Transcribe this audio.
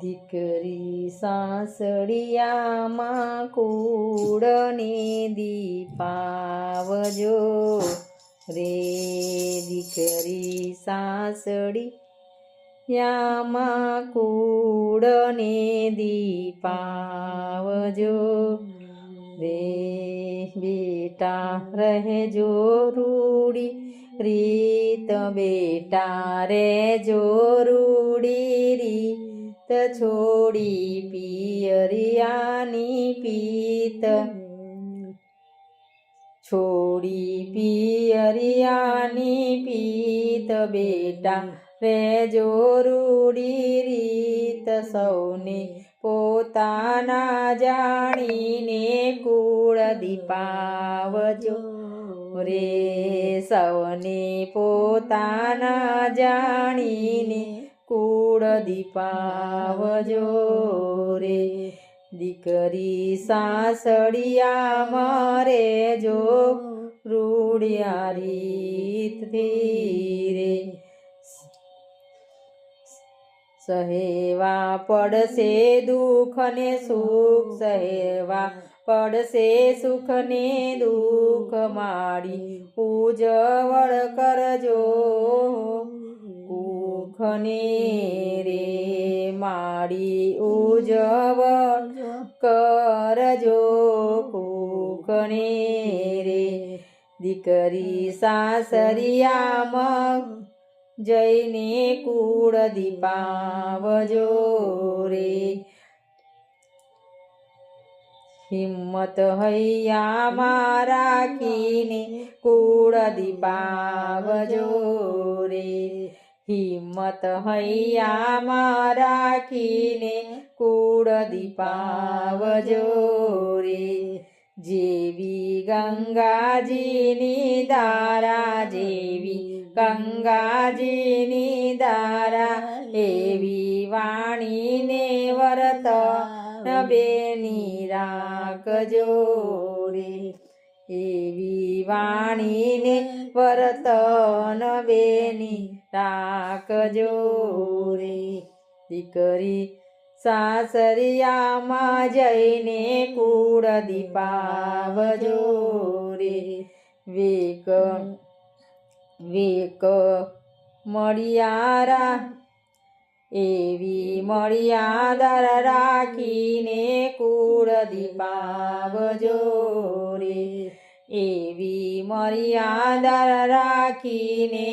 દીકરી સાસડિયામાં કુળને દીપાવજો રે, દીકરી સાસડિયામાં કુળને દીપાવજો રે, બેટા રહેજો રૂડી રીત, બેટા રહેજો રૂડી રીત, છોડી પિયરિયાની પીત, છોડી પિયરિયાની પીત, બેટા રહેજો રૂડી રીત, સૌને પોતાના જાણીને કુળ દીપાવજો રે, સૌને પોતાના જાણીને કુળ દીપાવજો રે, દીકરી સાસડિયામાં રહેજો રૂડિયા રીતથી રે, સહેવા પડશે દુઃખ ને સુખ, સહેવા પડશે સુખ ને દુઃખ, માડી ઉજવળ કરજો કુખને રે, માડી ઉજવળ કરજો કુખને રે, દીકરી સાસરિયામાં જઈને કુળ દીપાવજો રે, હિંમત હૈયામાં રાખીને કુળ દીપાવજો રે, હિંમત હૈયામાં રાખીને કુળ દીપાવજો રે, જેવી ગંગાજીની ધારા, જેવી ગંગાજીની ધારા, એવી વાણીને વર્તન બેની રાખજો રે, એવી વાણીને વર્તન બેની રાખજો રે, દીકરી સાસરિયામાં જઈને કુળ દીપાવજો રે, વેક વેક મળિયારા, એવી મળિયાદર રાખીને કુળ દીપાવજો રે, એવી મર્યાદા રાખીને